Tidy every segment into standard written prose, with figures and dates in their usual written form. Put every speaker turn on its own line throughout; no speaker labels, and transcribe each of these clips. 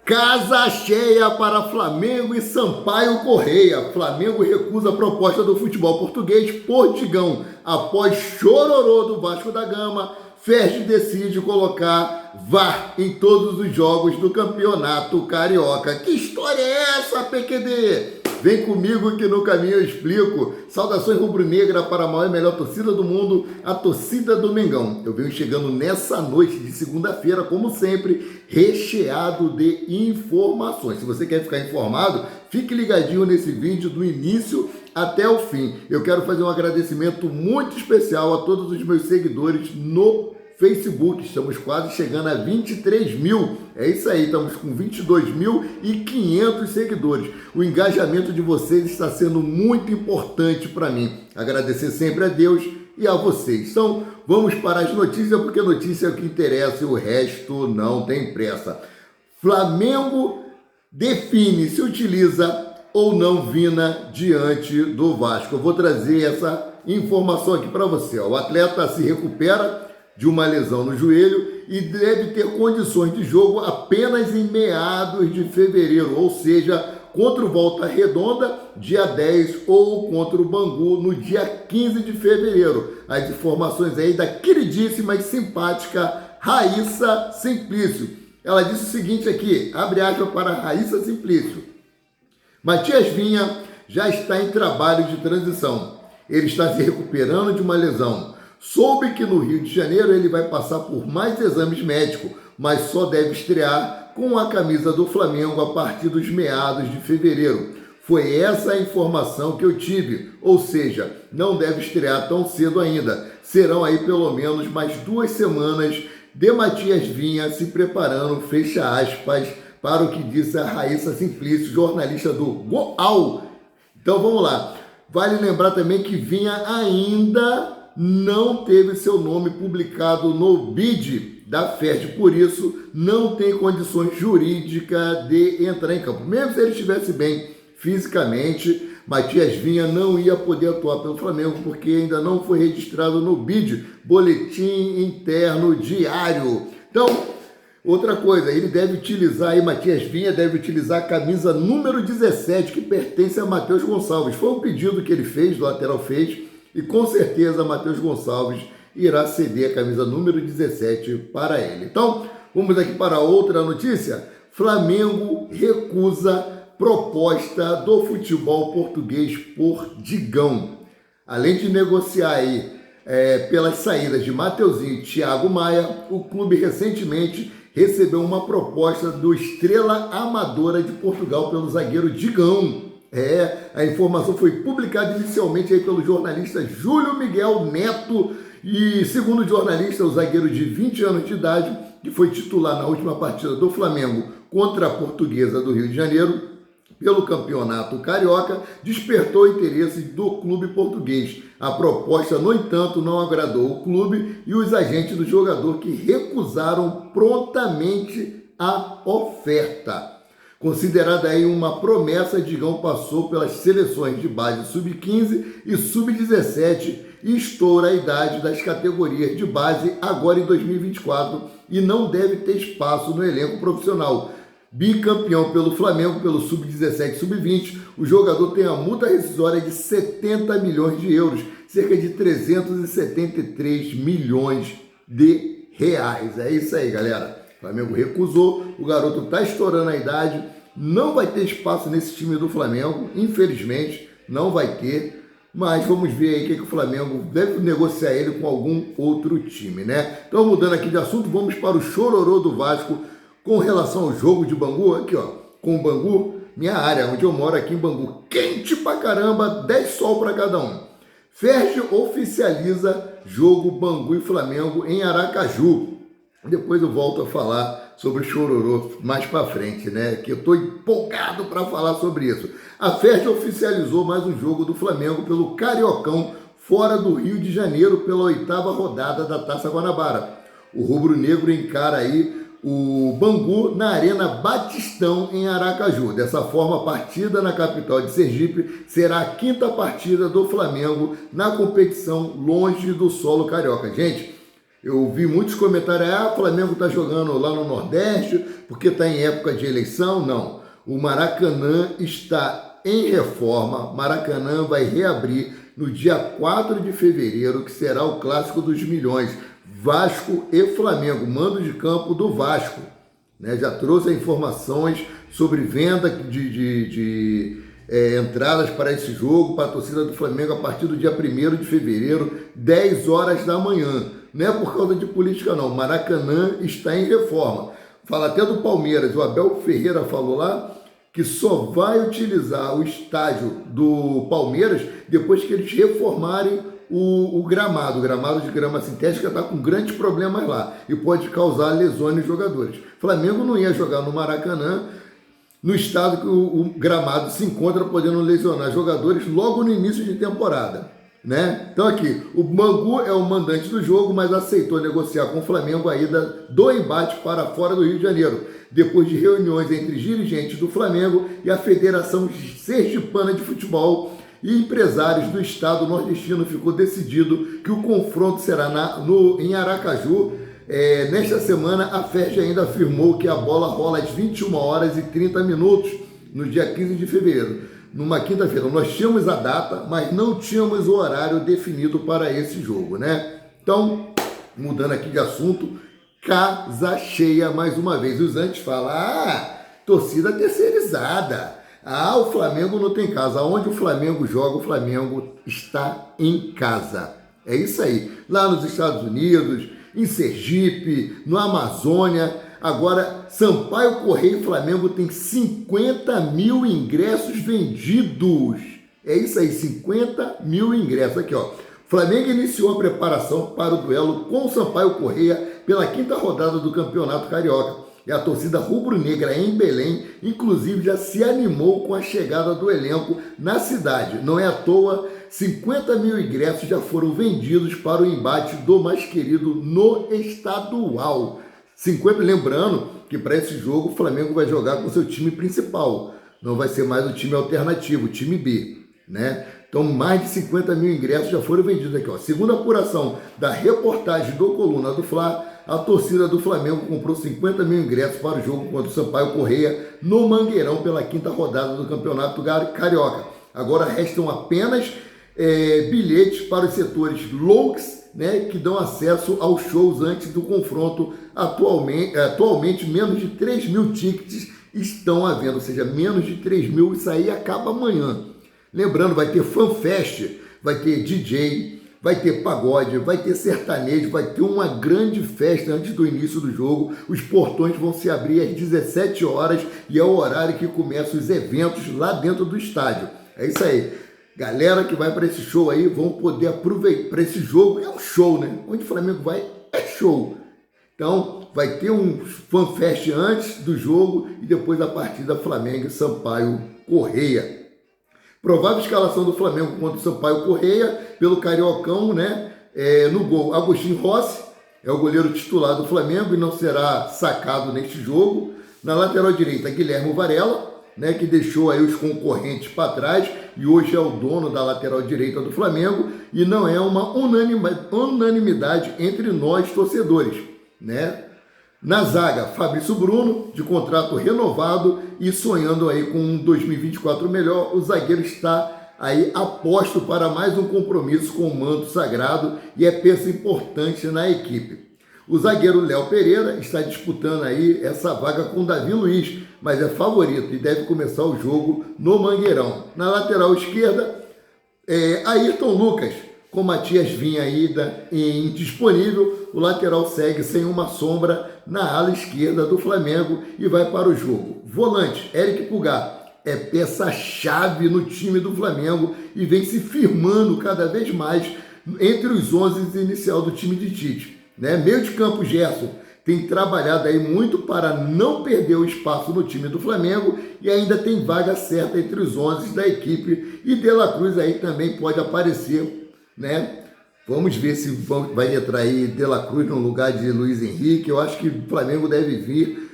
Casa cheia para Flamengo e Sampaio Correia. Flamengo recusa a proposta do futebol português por Digão. Após chororô do Vasco da Gama, Ferdi decide colocar VAR em todos os jogos do Campeonato Carioca. Que história é essa, PQD? Vem comigo que no caminho eu explico. Saudações rubro-negra para a maior e melhor torcida do mundo, a torcida do Mengão. Eu venho chegando nessa noite de segunda-feira, como sempre, recheado de informações. Se você quer ficar informado, fique ligadinho nesse vídeo do início até o fim. Eu quero fazer um agradecimento muito especial a todos os meus seguidores no Facebook. Estamos quase chegando a 23 mil. É isso aí, estamos com 22.500 seguidores. O engajamento de vocês está sendo muito importante para mim. Agradecer sempre a Deus e a vocês. Então, vamos para as notícias, porque notícia é o que interessa e o resto não tem pressa. Flamengo define se utiliza ou não Vina diante do Vasco. Eu vou trazer essa informação aqui para você. O atleta se recupera de uma lesão no joelho e deve ter condições de jogo apenas em meados de fevereiro, ou seja, contra o Volta Redonda, dia 10, ou contra o Bangu, no dia 15 de fevereiro. As informações aí da queridíssima e simpática Raíssa Simplício. Ela disse o seguinte aqui, abre aspas para Raíssa Simplício. Matias Vinha já está em trabalho de transição. Ele está se recuperando de uma lesão. Soube que no Rio de Janeiro ele vai passar por mais exames médicos, mas só deve estrear com a camisa do Flamengo a partir dos meados de fevereiro. Foi essa a informação que eu tive, ou seja, não deve estrear tão cedo ainda. Serão aí pelo menos mais 2 semanas de Matias Vinha se preparando, fecha aspas, para o que disse a Raíssa Simplício, jornalista do Goal. Então vamos lá. Vale lembrar também que Vinha ainda não teve seu nome publicado no BID da Ferdi, por isso não tem condições jurídicas de entrar em campo. Mesmo se ele estivesse bem fisicamente, Matias Vinha não ia poder atuar pelo Flamengo porque ainda não foi registrado no BID, Boletim Interno Diário. Então, outra coisa, ele deve utilizar, aí Matias Vinha deve utilizar a camisa número 17, que pertence a Matheus Gonçalves. Foi um pedido que ele fez, o lateral fez, e com certeza Matheus Gonçalves irá ceder a camisa número 17 para ele. Então, vamos aqui para outra notícia. Flamengo recusa proposta do futebol português por Digão. Além de negociar aí pelas saídas de Mateuzinho e Thiago Maia, o clube recentemente recebeu uma proposta do Estrela Amadora de Portugal pelo zagueiro Digão. A informação foi publicada inicialmente aí pelo jornalista Júlio Miguel Neto e, segundo o jornalista, o zagueiro de 20 anos de idade, que foi titular na última partida do Flamengo contra a Portuguesa do Rio de Janeiro, pelo Campeonato Carioca, despertou o interesse do clube português. A proposta, no entanto, não agradou o clube e os agentes do jogador, que recusaram prontamente a oferta. Considerada aí uma promessa, Digão passou pelas seleções de base sub-15 e sub-17 e estoura a idade das categorias de base agora em 2024 e não deve ter espaço no elenco profissional. Bicampeão pelo Flamengo, pelo sub-17 e sub-20, o jogador tem a multa rescisória de 70 milhões de euros, cerca de 373 milhões de reais. É isso aí, galera. O Flamengo recusou, o garoto está estourando a idade, não vai ter espaço nesse time do Flamengo, infelizmente, não vai ter, mas vamos ver aí o que o Flamengo deve negociar ele com algum outro time, né? Então, mudando aqui de assunto, vamos para o chororô do Vasco com relação ao jogo de Bangu, aqui ó, com o Bangu, minha área, onde eu moro aqui em Bangu, quente pra caramba, 10 sol para cada um. Ferdi oficializa jogo Bangu e Flamengo em Aracaju. Depois eu volto a falar sobre o chororô mais para frente, né? Que eu estou empolgado para falar sobre isso. A Ferdi oficializou mais um jogo do Flamengo pelo Cariocão, fora do Rio de Janeiro, pela 8ª rodada da Taça Guanabara. O rubro-negro encara aí o Bangu na Arena Batistão, em Aracaju. Dessa forma, a partida na capital de Sergipe será a 5ª partida do Flamengo na competição longe do solo carioca. Gente, Eu vi muitos comentários, o Flamengo está jogando lá no Nordeste porque está em época de eleição. Não, o Maracanã está em reforma. Maracanã vai reabrir no dia 4 de fevereiro, que será o Clássico dos Milhões, Vasco e Flamengo, mando de campo do Vasco, né? Já trouxe informações sobre venda de entradas para esse jogo, para a torcida do Flamengo a partir do dia 1º de fevereiro, 10 horas da manhã. Não é por causa de política não, Maracanã está em reforma. Fala até do Palmeiras, o Abel Ferreira falou lá que só vai utilizar o estádio do Palmeiras depois que eles reformarem o gramado. O gramado de grama sintética está com grandes problemas lá e pode causar lesões nos jogadores. O Flamengo não ia jogar no Maracanã, no estado que o gramado se encontra, podendo lesionar jogadores logo no início de temporada, né? Então aqui, o Bangu é o mandante do jogo, mas aceitou negociar com o Flamengo a ida do embate para fora do Rio de Janeiro, depois de reuniões entre dirigentes do Flamengo e a Federação Sergipana de Futebol e empresários do estado nordestino. Ficou decidido que o confronto será em Aracaju. Nesta semana, a FERJ ainda afirmou que a bola rola às 21h30, no dia 15 de fevereiro, numa quinta-feira. Nós tínhamos a data, mas não tínhamos o horário definido para esse jogo, né? Então, mudando aqui de assunto, casa cheia mais uma vez. Os antes falam, torcida terceirizada. O Flamengo não tem casa. Onde o Flamengo joga, o Flamengo está em casa. É isso aí. Lá nos Estados Unidos, em Sergipe, no Amazônia. Agora, Sampaio Corrêa e Flamengo tem 50 mil ingressos vendidos. É isso aí, 50 mil ingressos. Aqui, ó. Flamengo iniciou a preparação para o duelo com o Sampaio Corrêa pela 5ª rodada do Campeonato Carioca. E a torcida rubro-negra em Belém, inclusive, já se animou com a chegada do elenco na cidade. Não é à toa, 50 mil ingressos já foram vendidos para o embate do mais querido no estadual. 50, lembrando que para esse jogo o Flamengo vai jogar com seu time principal. Não vai ser mais o time alternativo, o time B, né? Então, mais de 50 mil ingressos já foram vendidos aqui, ó. Segundo a apuração da reportagem do Coluna do Fla, a torcida do Flamengo comprou 50 mil ingressos para o jogo contra o Sampaio Corrêa no Mangueirão pela 5ª rodada do Campeonato Carioca. Agora restam apenas bilhetes para os setores loucos, né, que dão acesso aos shows antes do confronto. Atualmente menos de 3 mil tickets estão à venda, ou seja, menos de 3 mil, isso aí acaba amanhã. Lembrando, vai ter fanfest, vai ter DJ, vai ter pagode, vai ter sertanejo, vai ter uma grande festa antes do início do jogo. Os portões vão se abrir às 17 horas e é o horário que começam os eventos lá dentro do estádio. É isso aí. Galera que vai para esse show aí vão poder aproveitar. Para esse jogo é um show, né? Onde o Flamengo vai é show. Então vai ter um fanfest antes do jogo e depois a partida Flamengo e Sampaio Corrêa. Provável escalação do Flamengo contra o Sampaio Corrêa pelo Cariocão, né? No gol, Agostinho Rossi é o goleiro titular do Flamengo e não será sacado neste jogo. Na lateral direita, Guilherme Varela, né, que deixou aí os concorrentes para trás e hoje é o dono da lateral direita do Flamengo, e não é uma unanimidade entre nós torcedores, né? Na zaga, Fabrício Bruno, de contrato renovado e sonhando aí com um 2024 melhor, o zagueiro está aí aposto para mais um compromisso com o manto sagrado e é peça importante na equipe. O zagueiro Léo Pereira está disputando aí essa vaga com Davi Luiz, mas é favorito e deve começar o jogo no Mangueirão. Na lateral esquerda, Ayrton Lucas, com Matias Vinha ainda indisponível, o lateral segue sem uma sombra na ala esquerda do Flamengo e vai para o jogo. Volante, Eric Pulgar, é peça-chave no time do Flamengo e vem se firmando cada vez mais entre os 11 inicial do time de Tite, né? Meio de campo, Gerson tem trabalhado aí muito para não perder o espaço no time do Flamengo e ainda tem vaga certa entre os 11 da equipe, e De La Cruz aí também pode aparecer, né? Vamos ver se vai entrar aí De La Cruz no lugar de Luiz Henrique. Eu acho que o Flamengo deve vir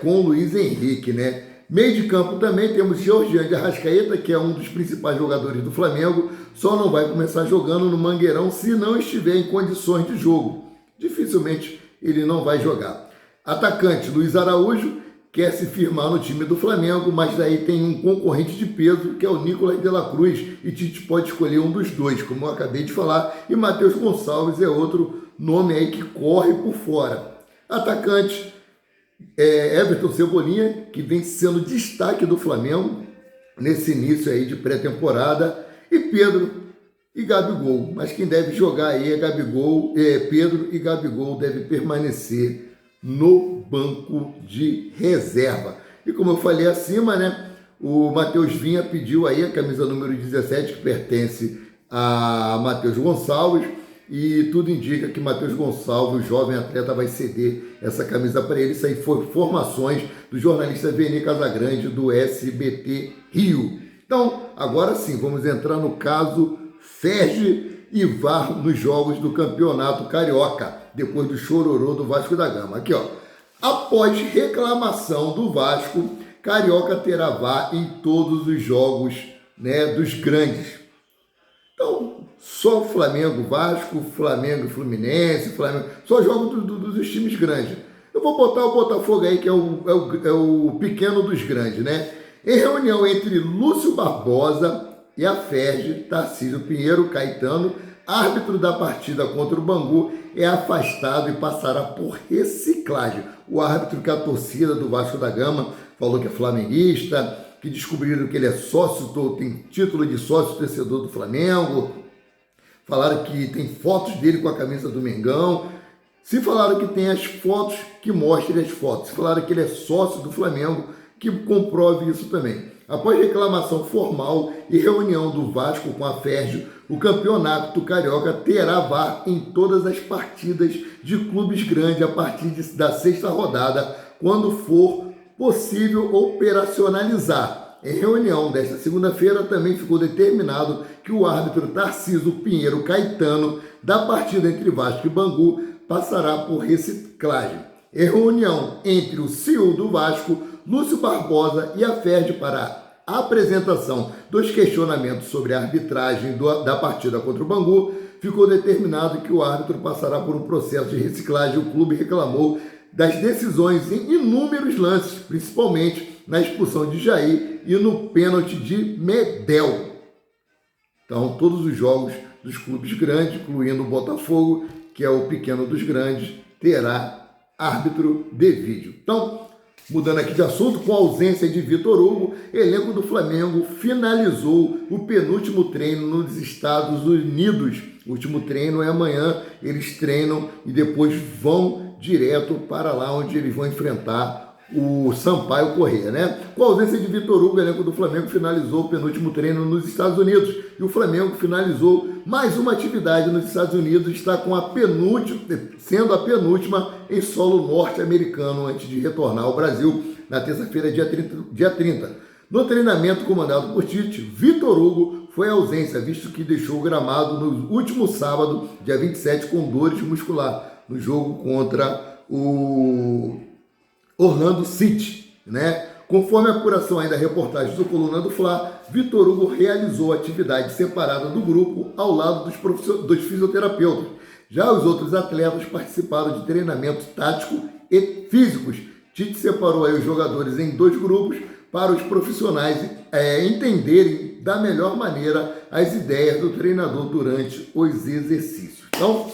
com o Luiz Henrique, né? Meio de campo também temos Georgian de Arrascaeta, que é um dos principais jogadores do Flamengo, só não vai começar jogando no Mangueirão se não estiver em condições de jogo. Difícil dificilmente ele não vai jogar. Atacante Luiz Araújo quer se firmar no time do Flamengo, mas daí tem um concorrente de peso, que é o Nicolás de la Cruz, e Tite pode escolher um dos dois, como eu acabei de falar, e Matheus Gonçalves é outro nome aí que corre por fora. Atacante Everton Cebolinha, que vem sendo destaque do Flamengo nesse início aí de pré-temporada, e Pedro e Gabigol, mas quem deve jogar aí é Pedro, e Gabigol deve permanecer no banco de reserva. E como eu falei acima, né, o Matheus Vinha pediu aí a camisa número 17, que pertence a Matheus Gonçalves, e tudo indica que Matheus Gonçalves, o jovem atleta, vai ceder essa camisa para ele. Isso aí foi informações do jornalista Veni Casagrande, do SBT Rio. Então, agora sim, vamos entrar no caso Ferdi e VAR nos jogos do Campeonato Carioca, depois do chororô do Vasco da Gama. Aqui, ó. Após reclamação do Vasco, Carioca terá VAR em todos os jogos, né, dos grandes. Então, só Flamengo, Vasco, Flamengo, Fluminense, Flamengo, só jogos dos times grandes. Eu vou botar o Botafogo aí, que é o pequeno dos grandes, né? Em reunião entre Lúcio Barbosa e a Ferdi, Tarcísio Pinheiro Caetano, árbitro da partida contra o Bangu, é afastado e passará por reciclagem. O árbitro que a torcida do Vasco da Gama falou que é flamenguista, que descobriram que ele é sócio, tem título de sócio torcedor do Flamengo, falaram que tem fotos dele com a camisa do Mengão. Se falaram que tem as fotos, que mostrem as fotos. Se falaram que ele é sócio do Flamengo, que comprove isso também. Após reclamação formal e reunião do Vasco com a Ferdi, o campeonato do Carioca terá VAR em todas as partidas de clubes grandes a partir da sexta rodada, quando for possível operacionalizar. Em reunião desta segunda-feira, também ficou determinado que o árbitro Tarcísio Pinheiro Caetano, da partida entre Vasco e Bangu, passará por reciclagem. Em reunião entre o CEO do Vasco, Lúcio Barbosa, e a Ferdi para a apresentação dos questionamentos sobre a arbitragem da partida contra o Bangu, ficou determinado que o árbitro passará por um processo de reciclagem. O clube reclamou das decisões em inúmeros lances, principalmente na expulsão de Jair e no pênalti de Medel. Então, todos os jogos dos clubes grandes, incluindo o Botafogo, que é o pequeno dos grandes, terá árbitro de vídeo. Então, mudando aqui de assunto, com a ausência de Vitor Hugo, elenco do Flamengo finalizou o penúltimo treino nos Estados Unidos. O último treino é amanhã, eles treinam e depois vão direto para lá onde eles vão enfrentar o Sampaio Corrêa, né? Com a ausência de Vitor Hugo, o elenco do Flamengo finalizou o penúltimo treino nos Estados Unidos. E o Flamengo finalizou mais uma atividade nos Estados Unidos, está com sendo a penúltima em solo norte-americano antes de retornar ao Brasil na terça-feira, dia 30. No treinamento comandado por Tite, Vitor Hugo foi ausência, visto que deixou o gramado no último sábado, dia 27, com dores muscular, no jogo contra o Orlando City, né? Conforme a apuração aí da reportagem do Coluna do Fla, Vitor Hugo realizou a atividade separada do grupo ao lado dos fisioterapeutas. Já os outros atletas participaram de treinamento tático e físicos. Tite separou aí os jogadores em dois grupos para os profissionais entenderem da melhor maneira as ideias do treinador durante os exercícios. Então,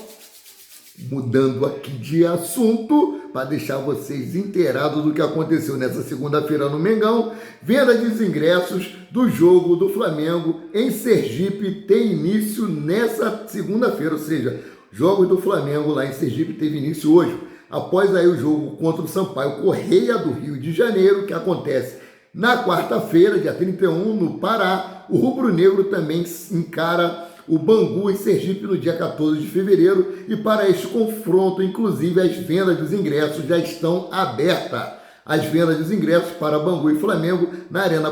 mudando aqui de assunto, para deixar vocês inteirados do que aconteceu nessa segunda-feira no Mengão, venda de ingressos do jogo do Flamengo em Sergipe tem início nessa segunda-feira, ou seja, jogos do Flamengo lá em Sergipe teve início hoje, após aí o jogo contra o Sampaio Corrêa do Rio de Janeiro, que acontece na quarta-feira, dia 31, no Pará. O rubro-negro também encara o Bangu em Sergipe no dia 14 de fevereiro, e para este confronto, inclusive, as vendas dos ingressos já estão abertas. As vendas dos ingressos para Bangu e Flamengo na Arena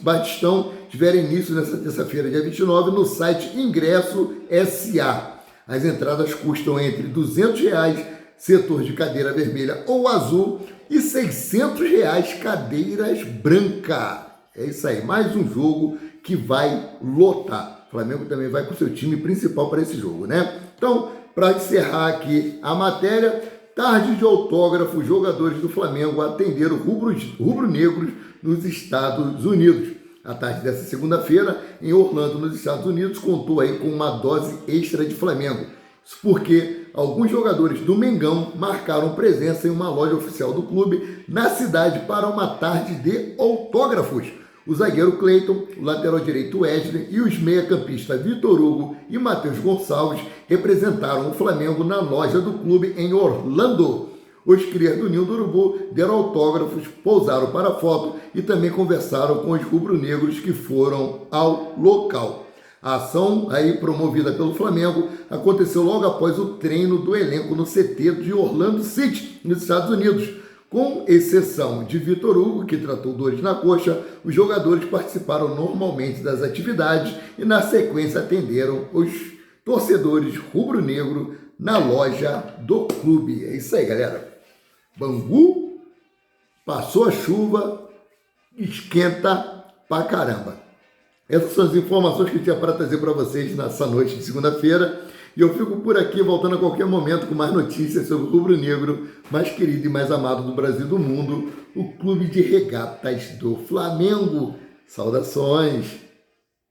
Batistão tiveram início nesta terça-feira, dia 29, no site Ingresso SA. As entradas custam entre R$ 200, setor de cadeira vermelha ou azul, e R$ 600, cadeiras branca. É isso aí, mais um jogo que vai lotar. O Flamengo também vai com o seu time principal para esse jogo, né? Então, para encerrar aqui a matéria, tarde de autógrafo, jogadores do Flamengo atenderam rubro-negros nos Estados Unidos. A tarde dessa segunda-feira, em Orlando, nos Estados Unidos, contou aí com uma dose extra de Flamengo. Isso porque alguns jogadores do Mengão marcaram presença em uma loja oficial do clube na cidade para uma tarde de autógrafos. O zagueiro Cleiton, o lateral direito Wesley e os meia-campistas Vitor Hugo e Matheus Gonçalves representaram o Flamengo na loja do clube em Orlando. Os crias do Ninho do Urubu deram autógrafos, pousaram para foto e também conversaram com os rubro-negros que foram ao local. A ação, aí promovida pelo Flamengo, aconteceu logo após o treino do elenco no CT de Orlando City, nos Estados Unidos. Com exceção de Vitor Hugo, que tratou dores na coxa, os jogadores participaram normalmente das atividades e, na sequência, atenderam os torcedores rubro-negro na loja do clube. É isso aí, galera. Bangu passou a chuva, esquenta pra caramba. Essas são as informações que eu tinha para trazer para vocês nessa noite de segunda-feira. E eu fico por aqui, voltando a qualquer momento com mais notícias sobre o rubro-negro mais querido e mais amado do Brasil e do mundo, o Clube de Regatas do Flamengo. Saudações!